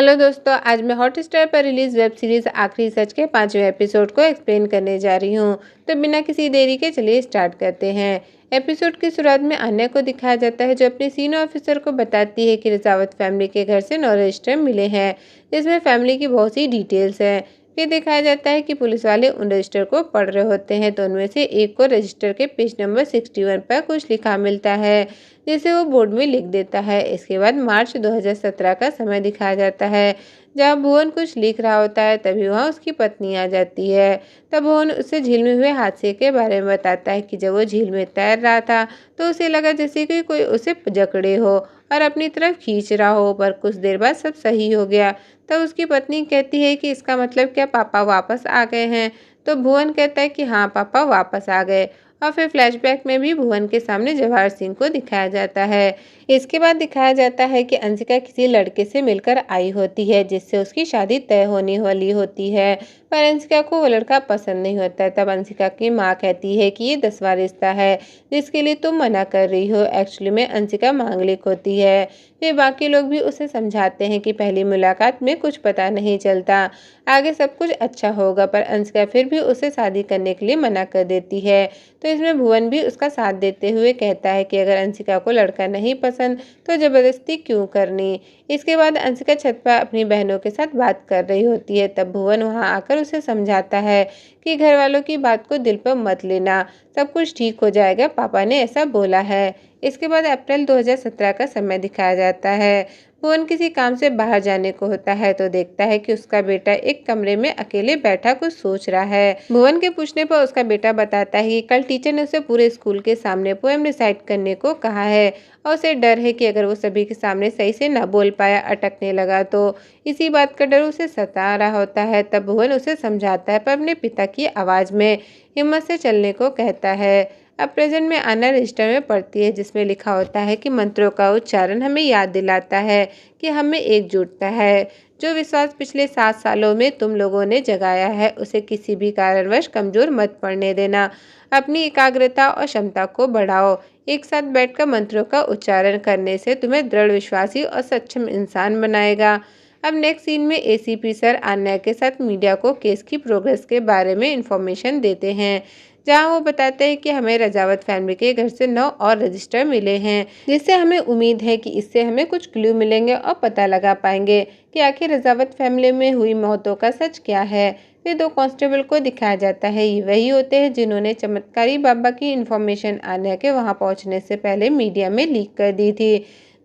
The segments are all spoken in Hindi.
हेलो दोस्तों, आज मैं हॉटस्टार पर रिलीज वेब सीरीज आखिरी सच के 5वें एपिसोड को एक्सप्लेन करने जा रही हूँ। तो बिना किसी देरी के चलिए स्टार्ट करते हैं। एपिसोड की शुरुआत में आन्या को दिखाया जाता है, जो अपने सीनियर ऑफिसर को बताती है कि रजावत फैमिली के घर से 9 रजिस्टर मिले हैं, जिसमें फैमिली की बहुत सी डिटेल्स हैं। फिर दिखाया जाता है कि पुलिस वाले उन रजिस्टर को पढ़ रहे होते हैं, तो उनमें से एक को रजिस्टर के पेज नंबर 61 पर कुछ लिखा मिलता है, जिसे वो बोर्ड में लिख देता है। इसके बाद मार्च 2017 का समय दिखाया जाता है, जब भुवन कुछ लिख रहा होता है, तभी वहाँ उसकी पत्नी आ जाती है। तब भुवन उससे झील में हुए हादसे के बारे में बताता है कि जब वो झील में तैर रहा था तो उसे लगा जैसे कि कोई उसे जकड़े हो और अपनी तरफ खींच रहा हो, पर कुछ देर बाद सब सही हो गया। तब उसकी पत्नी कहती है कि इसका मतलब क्या पापा वापस आ गए हैं? तो भुवन कहता है कि हाँ, पापा वापस आ गए। और फिर फ्लैशबैक में भी भुवन के सामने जवाहर सिंह को दिखाया जाता है। इसके बाद दिखाया जाता है कि अंशिका किसी लड़के से मिलकर आई होती है, जिससे उसकी शादी तय होने वाली होती है, पर अंशिका को वो लड़का पसंद नहीं होता है। तब अंशिका की माँ कहती है कि ये 10वां रिश्ता है जिसके लिए तुम मना कर रही हो। एक्चुअली में अंशिका मांगलिक होती है। फिर बाकी लोग भी उसे समझाते हैं कि पहली मुलाकात में कुछ पता नहीं चलता, आगे सब कुछ अच्छा होगा, पर अंशिका फिर भी उसे शादी करने के लिए मना कर देती है। तो इसमें भुवन भी उसका साथ देते हुए कहता है कि अगर अंशिका को लड़का नहीं पसंद तो जबरदस्ती क्यों करनी। इसके बाद अंशिका छत पर अपनी बहनों के साथ बात कर रही होती है। तब भुवन वहां आकर उसे समझाता है कि घर वालों की बात को दिल पर मत लेना, सब कुछ ठीक हो जाएगा, पापा ने ऐसा बोला है। इसके बाद अप्रैल 2017 का समय दिखाया जाता है। भुवन किसी काम से बाहर जाने को होता है तो देखता है कि उसका बेटा एक कमरे में अकेले बैठा कुछ सोच रहा है। भुवन के पूछने पर उसका बेटा बताता है कि कल टीचर ने उसे पूरे स्कूल के सामने पोएम रिसाइट करने को कहा है और उसे डर है कि अगर वो सभी के सामने सही से न बोल पाया, अटकने लगा तो। इसी बात का डर उसे सता रहा होता है। तब भुवन उसे समझाता है, पर अपने पिता की आवाज़ में हिम्मत से चलने को कहता है। अब प्रेजेंट में आना रजिस्टर में पढ़ती है, जिसमें लिखा होता है कि मंत्रों का उच्चारण हमें याद दिलाता है कि हमें एकजुटता है। जो विश्वास पिछले 7 सालों में तुम लोगों ने जगाया है, उसे किसी भी कारणवश कमजोर मत पड़ने देना। अपनी एकाग्रता और क्षमता को बढ़ाओ। एक साथ बैठकर मंत्रों का उच्चारण करने से तुम्हें दृढ़ विश्वासी और सक्षम इंसान बनाएगा। अब नेक्स्ट सीन में एसीपी सर आन्या के साथ मीडिया को केस की प्रोग्रेस के बारे में इंफॉर्मेशन देते हैं, जहां वो बताते हैं कि हमें रजावत फैमिली के घर से 9 और रजिस्टर मिले हैं, जिससे हमें उम्मीद है कि इससे हमें कुछ क्लू मिलेंगे और पता लगा पाएंगे कि आखिर रजावत फैमिली में हुई मौतों का सच क्या है। फिर 2 कांस्टेबल को दिखाया जाता है। ये वही होते हैं जिन्होंने चमत्कारी बाबा की इंफॉर्मेशन आन्या के वहां पहुंचने से पहले मीडिया में लीक कर दी थी।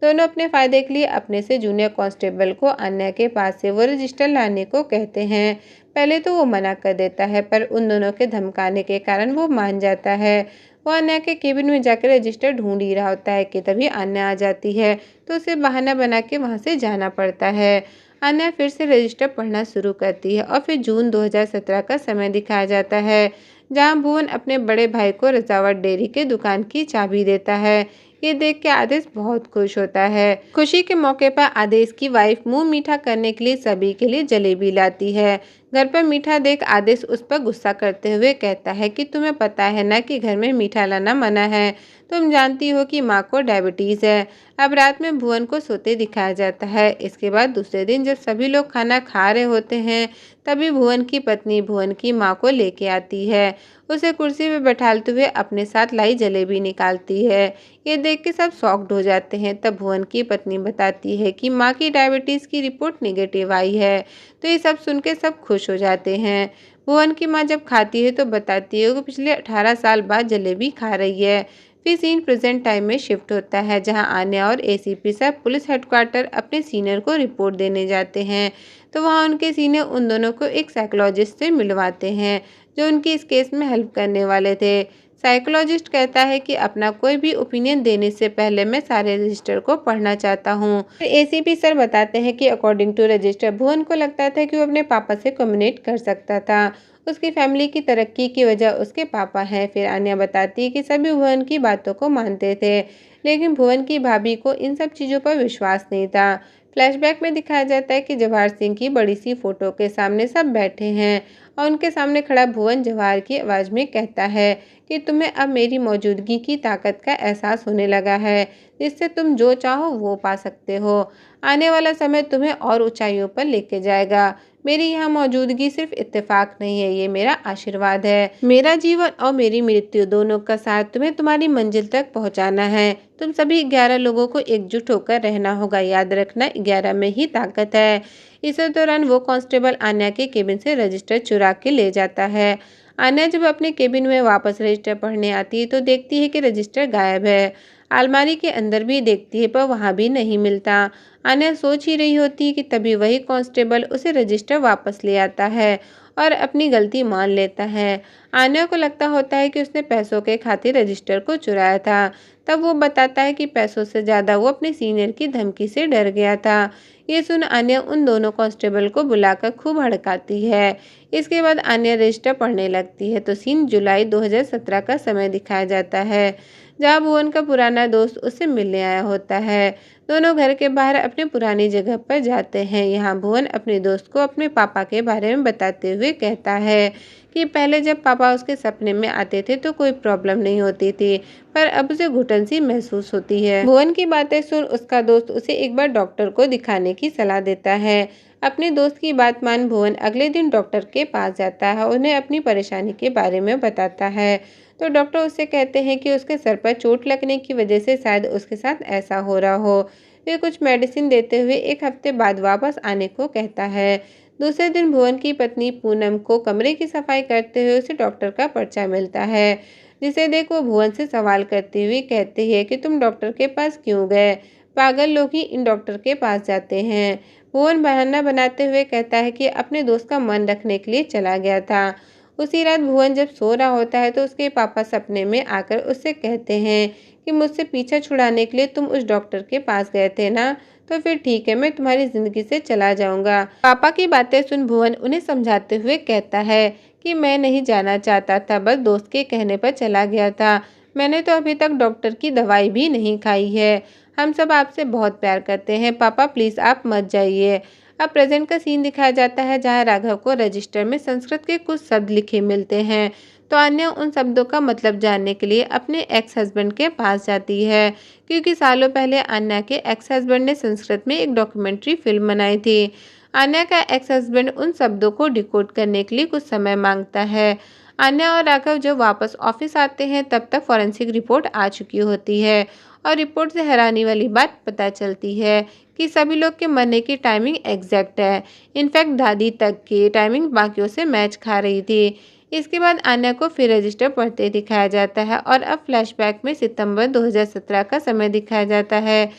दोनों अपने फायदे के लिए अपने से जूनियर कांस्टेबल को आन्या के पास से वो रजिस्टर लाने को कहते हैं। पहले तो वो मना कर देता है, पर उन दोनों के धमकाने के कारण वो मान जाता है। वो आन्या के केबिन में जाकर रजिस्टर ढूंढ ही रहा होता है कि तभी आन्या आ जाती है, तो उसे बहाना बना के वहाँ से जाना पड़ता है। आन्या फिर से रजिस्टर पढ़ना शुरू करती है और फिर जून 2017 का समय दिखाया जाता है, जहाँ भुवन अपने बड़े भाई को रजावत डेयरी के दुकान की चाबी देता है। ये देख के आदेश बहुत खुश होता है। खुशी के मौके पर आदेश की वाइफ मुंह मीठा करने के लिए सभी के लिए जलेबी लाती है। घर पर मीठा देख आदेश उस पर गुस्सा करते हुए कहता है कि तुम्हें पता है ना कि घर में मीठा लाना मना है, तुम जानती हो कि माँ को डायबिटीज है। अब रात में भुवन को सोते दिखाया जाता है। इसके बाद दूसरे दिन जब सभी लोग खाना खा रहे होते हैं, तभी भुवन की पत्नी भुवन की माँ को लेके आती है। उसे कुर्सी पे बैठाते हुए अपने साथ लाई जलेबी निकालती है। ये देख के सब शॉक्ड हो जाते हैं। तब भुवन की पत्नी बताती है कि माँ की डायबिटीज़ की रिपोर्ट निगेटिव आई है। तो ये सब सुन के सब खुश हो जाते हैं। भुवन की माँ जब खाती है तो बताती है कि पिछले 18 साल बाद जलेबी खा रही है। फिर सीन प्रेजेंट टाइम में शिफ्ट होता है, जहां आन्या और एसीपी साहब पुलिस हेडक्वार्टर अपने सीनियर को रिपोर्ट देने जाते हैं। तो वहां उनके सीनियर उन दोनों को एक साइकोलॉजिस्ट से मिलवाते हैं, जो उनकी इस केस में हेल्प करने वाले थे। साइकोलॉजिस्ट कहता है कि अपना कोई भी ओपिनियन देने से पहले मैं सारे रजिस्टर को पढ़ना चाहता हूँ। एसीपी सर बताते हैं कि अकॉर्डिंग टू रजिस्टर भुवन को लगता था कि वो अपने पापा से कम्युनिकेट कर सकता था। उसकी फैमिली की तरक्की की वजह उसके पापा हैं। फिर आन्या बताती है कि सभी भुवन की बातों को मानते थे, लेकिन भुवन की भाभी को इन सब चीज़ों पर विश्वास नहीं था। फ्लैशबैक में दिखाया जाता है कि जवाहर सिंह की बड़ी सी फोटो के सामने सब बैठे हैं और उनके सामने खड़ा भुवन जवाहर की आवाज़ में कहता है कि तुम्हें अब मेरी मौजूदगी की ताकत का एहसास होने लगा है, जिससे तुम जो चाहो वो पा सकते हो। आने वाला समय तुम्हें और ऊंचाइयों पर लेके जाएगा। मेरी यहाँ मौजूदगी सिर्फ इत्तेफाक नहीं है, ये मेरा आशीर्वाद है। मेरा जीवन और मेरी मृत्यु दोनों का साथ तुम्हें तुम्हारी मंजिल तक पहुँचाना है। तुम सभी 11 लोगों को एकजुट होकर रहना होगा। याद रखना, 11 में ही ताकत है। इस दौरान वो कांस्टेबल आन्या के केबिन से रजिस्टर चुरा के ले जाता है। आन्या जब अपने केबिन में वापस रजिस्टर पढ़ने आती है तो देखती है कि रजिस्टर गायब है। अलमारी के अंदर भी देखती है पर वहाँ भी नहीं मिलता। आन्या सोच ही रही होती है कि तभी वही कांस्टेबल उसे रजिस्टर वापस ले आता है और अपनी गलती मान लेता है। आन्या को लगता होता है कि उसने पैसों के खातिर रजिस्टर को चुराया था। तब वो बताता है कि पैसों से ज़्यादा वो अपने सीनियर की धमकी से डर गया था। ये सुन आन्या उन दोनों कांस्टेबल को बुलाकर खूब हड़काती है। इसके बाद आन्या रजिस्टर पढ़ने लगती है तो सीन जुलाई 2017 का समय दिखाया जाता है, जहाँ भुवन का पुराना दोस्त उससे मिलने आया होता है। दोनों घर के बाहर अपने पुरानी जगह पर जाते हैं। यहाँ भुवन अपने दोस्त को अपने पापा के बारे में बताते हुए कहता है कि पहले जब पापा उसके सपने में आते थे तो कोई प्रॉब्लम नहीं होती थी, पर अब उसे घुटन सी महसूस होती है। भुवन की बातें सुन उसका दोस्त उसे एक बार डॉक्टर को दिखाने की सलाह देता है। अपने दोस्त की बात मान भुवन अगले दिन डॉक्टर के पास जाता है, उन्हें अपनी परेशानी के बारे में बताता है। तो डॉक्टर उससे कहते हैं कि उसके सर पर चोट लगने की वजह से शायद उसके साथ ऐसा हो रहा हो। वे कुछ मेडिसिन देते हुए 1 हफ्ते बाद वापस आने को कहता है। दूसरे दिन भुवन की पत्नी पूनम को कमरे की सफाई करते हुए उसे डॉक्टर का पर्चा मिलता है, जिसे देख वो भुवन से सवाल करते हुए कहती है कि तुम डॉक्टर के पास क्यों गए? पागल लोग ही इन डॉक्टर के पास जाते हैं। भुवन बहाना बनाते हुए कहता है कि अपने दोस्त का मन रखने के लिए चला गया था। उसी रात भुवन जब सो रहा होता है तो उसके पापा सपने में आकर उससे कहते हैं कि मुझसे पीछा छुड़ाने के लिए तुम उस डॉक्टर के पास गए थे ना, तो फिर ठीक है, मैं तुम्हारी जिंदगी से चला जाऊंगा। पापा की बातें सुन भुवन उन्हें समझाते हुए कहता है कि मैं नहीं जाना चाहता था, बस दोस्त के कहने पर चला गया था। मैंने तो अभी तक डॉक्टर की दवाई भी नहीं खाई है। हम सब आपसे बहुत प्यार करते हैं पापा, प्लीज आप मत जाइए। अब प्रेजेंट का सीन दिखाया जाता है, जहाँ राघव को रजिस्टर में संस्कृत के कुछ शब्द लिखे मिलते हैं। तो अन्य उन शब्दों का मतलब जानने के लिए अपने एक्स हस्बैंड के पास जाती है, क्योंकि सालों पहले अन्या के एक्स हस्बैंड ने संस्कृत में एक डॉक्यूमेंट्री फिल्म बनाई थी। अन्या का एक्स हस्बैंड उन शब्दों को डिकोड करने के लिए कुछ समय मांगता है। अन्या और राघव जब वापस ऑफिस आते हैं तब तक फॉरेंसिक रिपोर्ट आ चुकी होती है और रिपोर्ट से हैरानी वाली बात पता चलती है कि सभी लोग के मरने की टाइमिंग एग्जैक्ट है। इनफैक्ट दादी तक की टाइमिंग बाकियों से मैच खा रही थी। इसके बाद आन्या को फिर रजिस्टर पढ़ते दिखाया जाता है और अब फ्लैशबैक में सितंबर 2017 का समय दिखाया जाता है।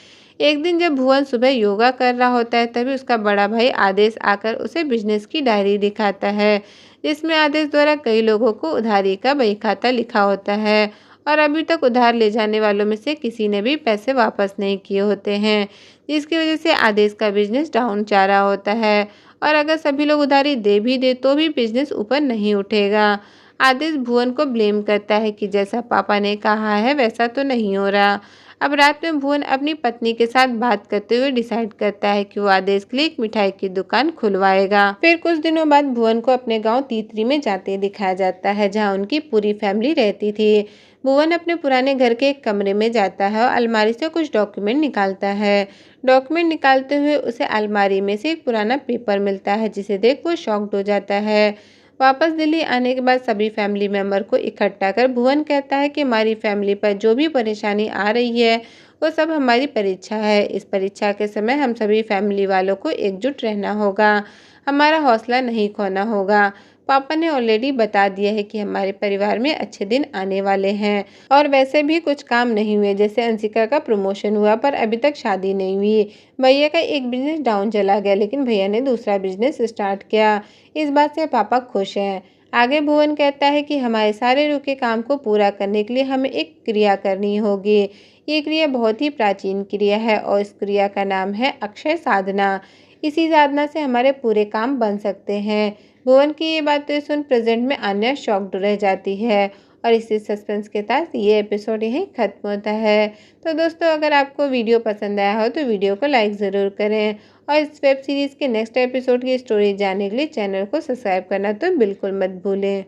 एक दिन जब भुवन सुबह योगा कर रहा होता है तभी उसका बड़ा भाई आदेश आकर उसे बिजनेस की डायरी दिखाता है, जिसमें आदेश द्वारा कई लोगों को उधारी का बही खाता लिखा होता है और अभी तक उधार ले जाने वालों में से किसी ने भी पैसे वापस नहीं किए होते हैं, जिसकी वजह से आदेश का बिजनेस डाउन जा रहा होता है और अगर सभी लोग उधारी दे भी दे तो भी बिजनेस ऊपर नहीं उठेगा। आदेश भुवन को ब्लेम करता है कि जैसा पापा ने कहा है वैसा तो नहीं हो रहा। अब रात में भुवन अपनी पत्नी के साथ बात करते हुए डिसाइड करता है कि वो आदेश के लिए एक मिठाई की दुकान खुलवाएगा। फिर कुछ दिनों बाद भुवन को अपने गांव तीतरी में जाते दिखाया जाता है, जहां उनकी पूरी फैमिली रहती थी। भुवन अपने पुराने घर के एक कमरे में जाता है और अलमारी से कुछ डॉक्यूमेंट निकालता है। डॉक्यूमेंट निकालते हुए उसे अलमारी में से एक पुराना पेपर मिलता है, जिसे देख वो शॉक्ड हो जाता है। वापस दिल्ली आने के बाद सभी फैमिली मेंबर को इकट्ठा कर भुवन कहता है कि हमारी फैमिली पर जो भी परेशानी आ रही है वो सब हमारी परीक्षा है। इस परीक्षा के समय हम सभी फैमिली वालों को एकजुट रहना होगा, हमारा हौसला नहीं खोना होगा। पापा ने ऑलरेडी बता दिया है कि हमारे परिवार में अच्छे दिन आने वाले हैं और वैसे भी कुछ काम नहीं हुए, जैसे अंशिका का प्रमोशन हुआ पर अभी तक शादी नहीं हुई। भैया का एक बिजनेस डाउन चला गया लेकिन भैया ने दूसरा बिजनेस स्टार्ट किया। इस बात से पापा खुश हैं। आगे भुवन कहता है कि हमारे सारे रुके काम को पूरा करने के लिए हमें एक क्रिया करनी होगी। ये क्रिया बहुत ही प्राचीन क्रिया है और इस क्रिया का नाम है अक्षय साधना। इसी साधना से हमारे पूरे काम बन सकते हैं। भुवन की ये बातें सुन प्रेजेंट में आन्या शॉक्ड रह जाती है और इसी सस्पेंस के साथ ये एपिसोड यहीं ख़त्म होता है। तो दोस्तों, अगर आपको वीडियो पसंद आया हो तो वीडियो को लाइक ज़रूर करें और इस वेब सीरीज़ के नेक्स्ट एपिसोड की स्टोरी जानने के लिए चैनल को सब्सक्राइब करना तो बिल्कुल मत भूलें।